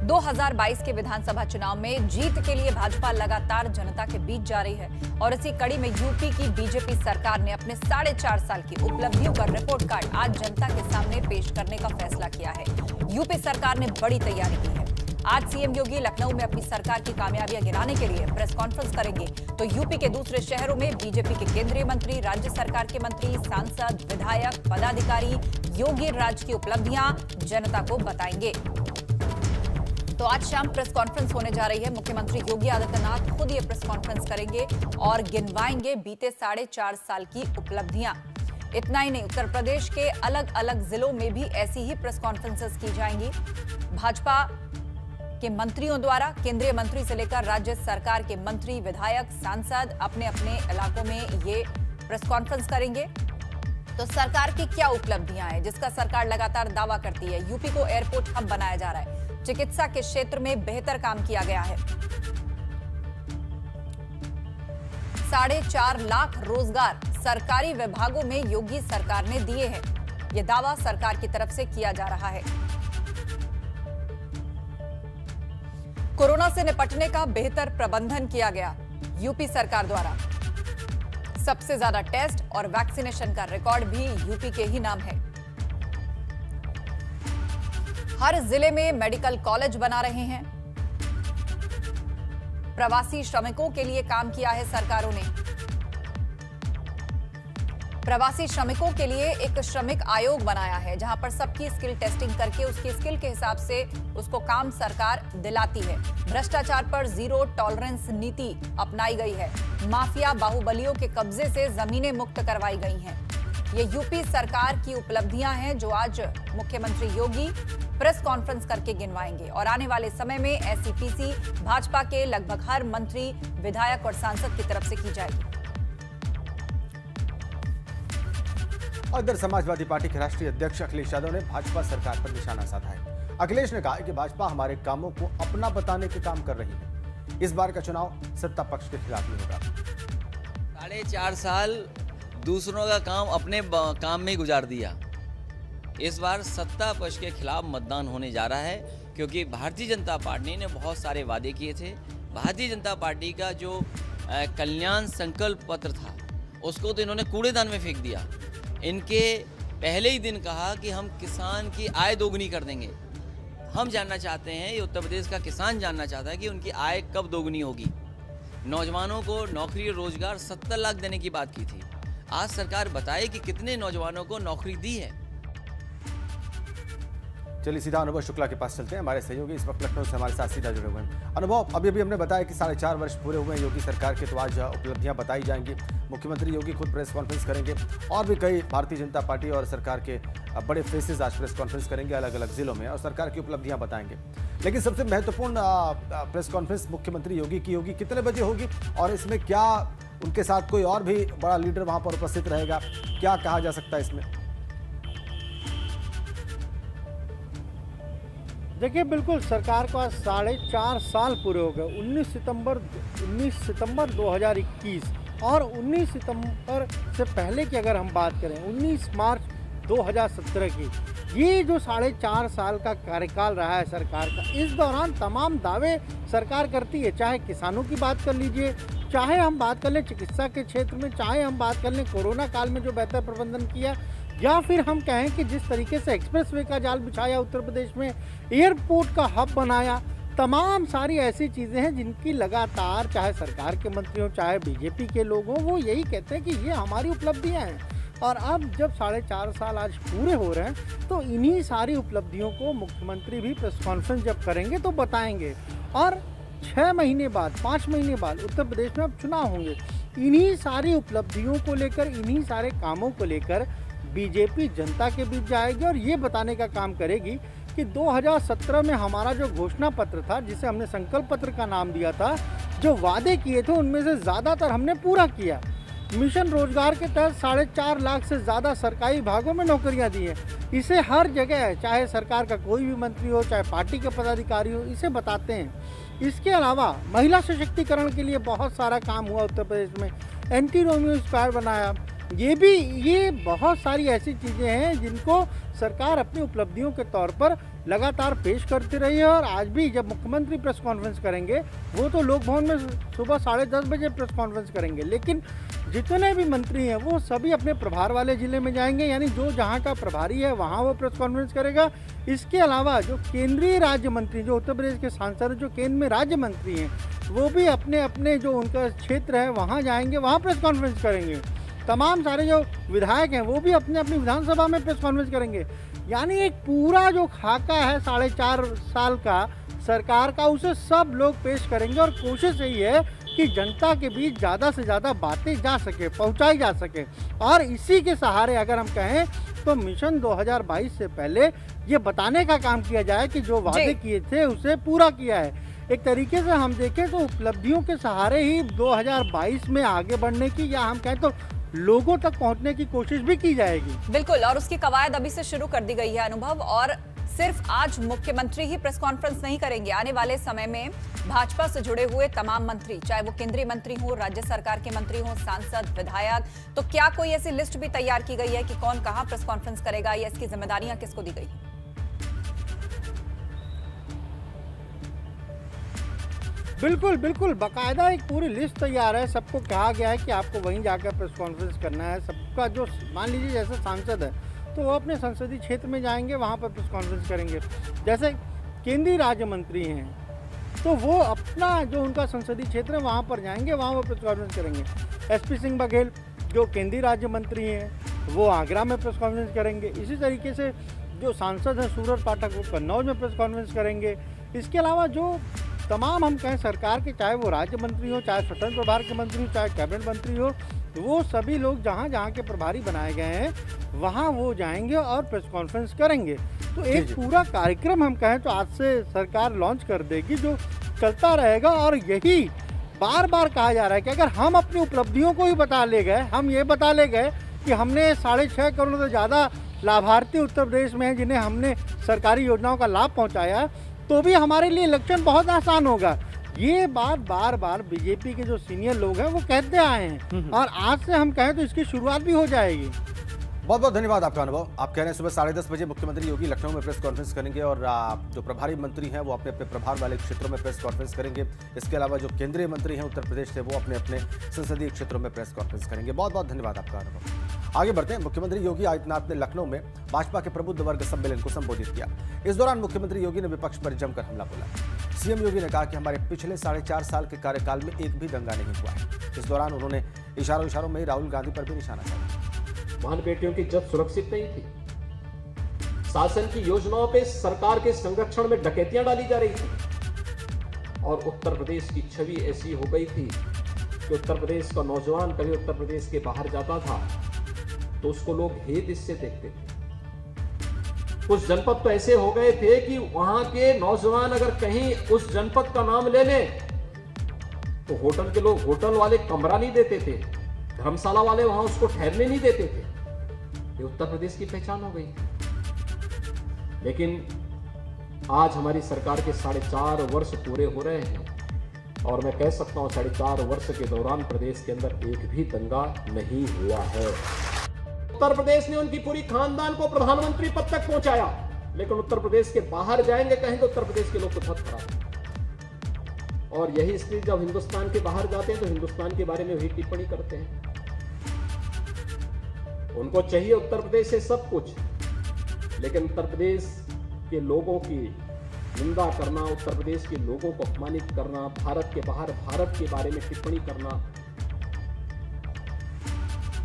2022 के विधानसभा चुनाव में जीत के लिए भाजपा लगातार जनता के बीच जा रही है और इसी कड़ी में यूपी की बीजेपी सरकार ने अपने 4.5 साल की उपलब्धियों का रिपोर्ट कार्ड आज जनता के सामने पेश करने का फैसला किया है। यूपी सरकार ने बड़ी तैयारी की है। आज सीएम योगी लखनऊ में अपनी सरकार की कामयाबियां गिनाने के लिए प्रेस कॉन्फ्रेंस करेंगे, तो यूपी के दूसरे शहरों में बीजेपी के केंद्रीय मंत्री, राज्य सरकार के मंत्री, सांसद, विधायक, पदाधिकारी योगी राज की उपलब्धियां जनता को बताएंगे। तो आज शाम प्रेस कॉन्फ्रेंस होने जा रही है। मुख्यमंत्री योगी आदित्यनाथ खुद ये प्रेस कॉन्फ्रेंस करेंगे और गिनवाएंगे बीते 4.5 साल की उपलब्धियां। इतना ही नहीं, उत्तर प्रदेश के अलग अलग जिलों में भी ऐसी ही प्रेस कॉन्फ्रेंसेस की जाएंगी। भाजपा के मंत्रियों द्वारा केंद्रीय मंत्री से लेकर राज्य सरकार के मंत्री, विधायक, सांसद अपने अपने इलाकों में ये प्रेस कॉन्फ्रेंस करेंगे। तो सरकार की क्या उपलब्धियां हैं जिसका सरकार लगातार दावा करती है। यूपी को एयरपोर्ट हब बनाया जा रहा है, चिकित्सा के क्षेत्र में बेहतर काम किया गया है, 4.5 लाख रोजगार सरकारी विभागों में योगी सरकार ने दिए हैं। यह दावा सरकार की तरफ से किया जा रहा है। कोरोना से निपटने का बेहतर प्रबंधन किया गया यूपी सरकार द्वारा। सबसे ज्यादा टेस्ट और वैक्सीनेशन का रिकॉर्ड भी यूपी के ही नाम है। हर जिले में मेडिकल कॉलेज बना रहे हैं। प्रवासी श्रमिकों के लिए काम किया है सरकारों ने। प्रवासी श्रमिकों के लिए एक श्रमिक आयोग बनाया है, जहां पर सबकी स्किल टेस्टिंग करके उसकी स्किल के हिसाब से उसको काम सरकार दिलाती है। भ्रष्टाचार पर जीरो टॉलरेंस नीति अपनाई गई है। माफिया बाहुबलियों के कब्जे से जमीनें मुक्त करवाई गई हैं। ये यूपी सरकार की उपलब्धियां हैं जो आज मुख्यमंत्री योगी प्रेस कॉन्फ्रेंस करके गिनवाएंगे और आने वाले समय में एसईपीसी भाजपा के लगभग हर मंत्री, विधायक और सांसद की तरफ से की जाएगी। और इधर समाजवादी पार्टी के राष्ट्रीय अध्यक्ष अखिलेश यादव ने भाजपा सरकार पर निशाना साधा है। अखिलेश ने कहा कि भाजपा हमारे कामों को अपना बताने के काम कर रही है। इस बार का चुनाव सत्ता पक्ष के खिलाफ ही होगा। 4.5 साल दूसरों का काम अपने काम में ही गुजार दिया। इस बार सत्ता पक्ष के खिलाफ मतदान होने जा रहा है, क्योंकि भारतीय जनता पार्टी ने बहुत सारे वादे किए थे। भारतीय जनता पार्टी का जो कल्याण संकल्प पत्र था उसको तो इन्होंने कूड़ेदान में फेंक दिया। इनके पहले ही दिन कहा कि हम किसान की आय दोगुनी कर देंगे। हम जानना चाहते हैं, ये उत्तर प्रदेश का किसान जानना चाहता है कि उनकी आय कब दोगुनी होगी। नौजवानों को नौकरी और रोजगार 70 लाख देने की बात की थी। आज सरकार बताए कि कितने नौजवानों को नौकरी दी है। चलिए सीधा अनुभव शुक्ला के पास चलते हैं। हमारे सहयोगी इस वक्त लखनऊ से हमारे साथ सीधा जुड़े हुए हैं। अनुभव, अभी हमने बताया कि 4.5 वर्ष पूरे हुए हैं योगी सरकार के, तो आज उपलब्धियां बताई जाएंगी। मुख्यमंत्री योगी खुद प्रेस कॉन्फ्रेंस करेंगे और भी कई भारतीय जनता पार्टी और सरकार के बड़े फेसेस आज प्रेस कॉन्फ्रेंस करेंगे अलग अलग जिलों में और सरकार की उपलब्धियां बताएंगे। लेकिन सबसे महत्वपूर्ण प्रेस कॉन्फ्रेंस मुख्यमंत्री योगी की होगी, कितने बजे होगी और इसमें क्या उनके साथ कोई और भी बड़ा लीडर वहां पर उपस्थित रहेगा, क्या कहा जा सकता है इसमें? देखिए, बिल्कुल सरकार को आज 4.5 साल पूरे हो गए। 19 सितंबर 2021 और 19 सितंबर से पहले की अगर हम बात करें 19 मार्च 2017 की, ये जो 4.5 साल का कार्यकाल रहा है सरकार का, इस दौरान तमाम दावे सरकार करती है। चाहे किसानों की बात कर लीजिए, चाहे हम बात कर लें चिकित्सा के क्षेत्र में, चाहे हम बात कर लें कोरोना काल में जो बेहतर प्रबंधन किया, या फिर हम कहें कि जिस तरीके से एक्सप्रेसवे का जाल बिछाया उत्तर प्रदेश में, एयरपोर्ट का हब बनाया, तमाम सारी ऐसी चीज़ें हैं जिनकी लगातार चाहे सरकार के मंत्री हों चाहे बीजेपी के लोग हों, वो यही कहते हैं कि ये हमारी उपलब्धियां हैं। और अब जब 4.5 साल आज पूरे हो रहे हैं तो इन्हीं सारी उपलब्धियों को मुख्यमंत्री भी प्रेस कॉन्फ्रेंस जब करेंगे तो बताएंगे। और 6 महीने बाद, 5 महीने बाद उत्तर प्रदेश में अब चुनाव होंगे। इन्हीं सारी उपलब्धियों को लेकर, इन्हीं सारे कामों को लेकर बीजेपी जनता के बीच जाएगी और ये बताने का काम करेगी कि 2017 में हमारा जो घोषणा पत्र था, जिसे हमने संकल्प पत्र का नाम दिया था, जो वादे किए थे उनमें से ज़्यादातर हमने पूरा किया। मिशन रोजगार के तहत 4.5 लाख से ज़्यादा सरकारी विभागों में नौकरियां दी हैं। इसे हर जगह, चाहे सरकार का कोई भी मंत्री हो, चाहे पार्टी के पदाधिकारी हो, इसे बताते हैं। इसके अलावा महिला सशक्तिकरण के लिए बहुत सारा काम हुआ उत्तर प्रदेश में। एंटी रोमियो स्क्वायर बनाया, ये बहुत सारी ऐसी चीज़ें हैं जिनको सरकार अपनी उपलब्धियों के तौर पर लगातार पेश करती रही है। और आज भी जब मुख्यमंत्री प्रेस कॉन्फ्रेंस करेंगे, वो तो लोक भवन में सुबह 10:30 बजे प्रेस कॉन्फ्रेंस करेंगे, लेकिन जितने भी मंत्री हैं वो सभी अपने प्रभार वाले ज़िले में जाएंगे, यानी जो जहाँ का प्रभारी है वहाँ वो प्रेस कॉन्फ्रेंस करेगा। इसके अलावा जो केंद्रीय राज्य मंत्री, जो उत्तर प्रदेश के सांसद जो केंद्र में राज्य मंत्री हैं, वो भी अपने अपने जो उनका क्षेत्र है वहाँ जाएंगे, वहाँ प्रेस कॉन्फ्रेंस करेंगे। तमाम सारे जो विधायक हैं वो भी अपने अपनी विधानसभा में प्रेस कॉन्फ्रेंस करेंगे। यानी एक पूरा जो खाका है 4.5 साल का सरकार का, उसे सब लोग पेश करेंगे। और कोशिश यही है कि जनता के बीच ज़्यादा से ज़्यादा बातें जा सके, पहुंचाई जा सके। और इसी के सहारे अगर हम कहें तो मिशन 2022 से पहले ये बताने का काम किया जाए कि जो वादे किए थे उसे पूरा किया है। एक तरीके से हम देखें तो उपलब्धियों के सहारे ही 2022 में आगे बढ़ने की, या हम कहें तो लोगों तक पहुंचने की कोशिश भी की जाएगी। बिल्कुल, और उसकी कवायद अभी से शुरू कर दी गई है अनुभव। और सिर्फ आज मुख्यमंत्री ही प्रेस कॉन्फ्रेंस नहीं करेंगे, आने वाले समय में भाजपा से जुड़े हुए तमाम मंत्री, चाहे वो केंद्रीय मंत्री हो, राज्य सरकार के मंत्री हो, सांसद, विधायक, तो क्या कोई ऐसी लिस्ट भी तैयार की गई है कि कौन कहां प्रेस कॉन्फ्रेंस करेगा या इसकी जिम्मेदारियां किसको दी गई? बिल्कुल बिल्कुल, बाकायदा एक पूरी लिस्ट तैयार है। सबको कहा गया है कि आपको वहीं जाकर प्रेस कॉन्फ्रेंस करना है। सबका जो, मान लीजिए जैसे सांसद है तो वो अपने संसदीय क्षेत्र में जाएंगे, वहाँ पर प्रेस कॉन्फ्रेंस करेंगे। जैसे केंद्रीय राज्य मंत्री हैं तो वो अपना जो उनका संसदीय क्षेत्र है वहाँ पर जाएंगे, वहाँ वो प्रेस कॉन्फ्रेंस करेंगे। SP सिंह बघेल जो केंद्रीय राज्य मंत्री हैं वो आगरा में प्रेस कॉन्फ्रेंस करेंगे। इसी तरीके से जो सांसद हैं सूरज पाठक वो कन्नौज में प्रेस कॉन्फ्रेंस करेंगे। इसके अलावा जो तमाम हम कहें सरकार के, चाहे वो राज्य मंत्री हो, चाहे स्वतंत्र प्रभार के मंत्री हो, चाहे कैबिनेट मंत्री हो, वो सभी लोग जहाँ जहाँ के प्रभारी बनाए गए हैं वहाँ वो जाएंगे और प्रेस कॉन्फ्रेंस करेंगे। तो एक पूरा कार्यक्रम हम कहें तो आज से सरकार लॉन्च कर देगी जो चलता रहेगा। और यही बार बार कहा जा रहा है कि अगर हम अपनी उपलब्धियों को ही बता ले गए, हम ये बता ले गए कि हमने 6.5 करोड़ से ज़्यादा लाभार्थी उत्तर प्रदेश में हैं जिन्हें हमने सरकारी योजनाओं का लाभ पहुँचाया, तो भी हमारे लिए इलेक्शन बहुत आसान होगा। ये बात बार बार बीजेपी के जो सीनियर लोग हैं वो कहते आए हैं, और आज से हम कहें तो इसकी शुरुआत भी हो जाएगी। बहुत बहुत धन्यवाद आपका अनुभव। आप कह रहे हैं सुबह 10:30 बजे मुख्यमंत्री योगी लखनऊ में प्रेस कॉन्फ्रेंस करेंगे और जो प्रभारी मंत्री हैं वो अपने अपने प्रभार वाले क्षेत्रों में प्रेस कॉन्फ्रेंस करेंगे। इसके अलावा जो केंद्रीय मंत्री हैं उत्तर प्रदेश से वो अपने अपने संसदीय क्षेत्रों में प्रेस कॉन्फ्रेंस करेंगे। बहुत बहुत धन्यवाद आपका अनुभव। आगे बढ़ते हैं। मुख्यमंत्री योगी आदित्यनाथ ने लखनऊ में भाजपा के प्रबुद्ध वर्ग सम्मेलन को संबोधित किया। इस दौरान मुख्यमंत्री योगी ने विपक्ष पर जमकर हमला बोला। सीएम योगी ने कहा कि हमारे पिछले 4.5 साल के कार्यकाल में एक भी दंगा नहीं हुआ है। इस दौरान उन्होंने इशारों में राहुल गांधी पर भी निशाना साधा। बहन बेटियों की इज्जत सुरक्षित नहीं थी। शासन की योजनाओं पे सरकार के संरक्षण में डकैतियां डाली जा रही थी और उत्तर प्रदेश की छवि ऐसी हो गई थी कि उत्तर प्रदेश का नौजवान कभी उत्तर प्रदेश के बाहर जाता था तो उसको लोग हेत इससे देखते थे। कुछ जनपद तो ऐसे हो गए थे कि वहां के नौजवान अगर कहीं उस जनपद का नाम ले लें तो होटल के लोग, होटल वाले कमरा नहीं देते थे, धर्मशाला वाले वहां उसको ठहरने नहीं देते थे। ये उत्तर प्रदेश की पहचान हो गई। लेकिन आज हमारी सरकार के 4.5 वर्ष पूरे हो रहे हैं और मैं कह सकता हूं 4.5 वर्ष के दौरान प्रदेश के अंदर एक भी दंगा नहीं हुआ है। उत्तर प्रदेश ने उनकी पूरी खानदान को प्रधानमंत्री पद तक पहुंचाया, लेकिन उत्तर प्रदेश के बाहर जाएंगे कहेंगे उत्तर प्रदेश के लोग तो बहुत खराब हैं। और यही इसलिए जब हिंदुस्तान के बाहर जाते हैं तो हिंदुस्तान के बारे में वही टिप्पणी करते हैं। उनको चाहिए उत्तर प्रदेश से सब कुछ, लेकिन उत्तर प्रदेश के लोगों की निंदा करना, उत्तर प्रदेश के लोगों को अपमानित करना, भारत के बाहर भारत के बारे में टिप्पणी करना,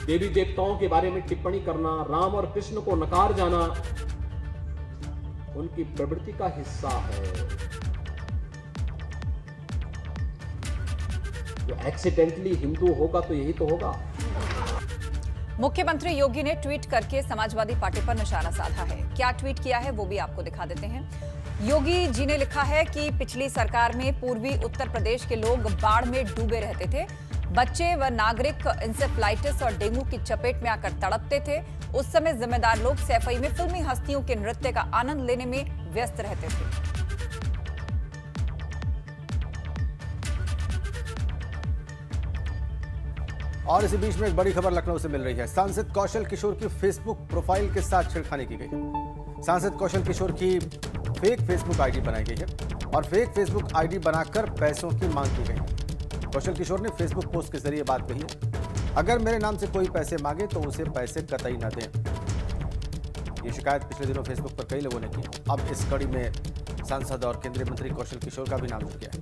देवी देवताओं के बारे में टिप्पणी करना, राम और कृष्ण को नकार जाना उनकी प्रवृत्ति का हिस्सा है। जो एक्सीडेंटली हिंदू होगा तो यही तो होगा। मुख्यमंत्री योगी ने ट्वीट करके समाजवादी पार्टी पर निशाना साधा है। क्या ट्वीट किया है वो भी आपको दिखा देते हैं। योगी जी ने लिखा है कि पिछली सरकार में पूर्वी उत्तर प्रदेश के लोग बाढ़ में डूबे रहते थे। बच्चे व नागरिक इंसेफ्लाइटिस और डेंगू की चपेट में आकर तड़पते थे। उस समय जिम्मेदार लोग सैफई में फिल्मी हस्तियों के नृत्य का आनंद लेने में व्यस्त रहते थे। और इसी बीच में एक बड़ी खबर लखनऊ से मिल रही है। सांसद कौशल किशोर की फेसबुक प्रोफाइल के साथ छेड़खानी की गई है। सांसद कौशल किशोर की फेक फेसबुक आईडी बनाई गई है और फेक फेसबुक आईडी बनाकर पैसों की मांग की गई है। कौशल किशोर ने फेसबुक पोस्ट के जरिए बात कही है, अगर मेरे नाम से कोई पैसे मांगे तो उसे पैसे कतई न दें। ये शिकायत पिछले दिनों फेसबुक पर कई लोगों ने की। अब इस कड़ी में सांसद और केंद्रीय मंत्री कौशल किशोर का भी नाम जुड़ गया है।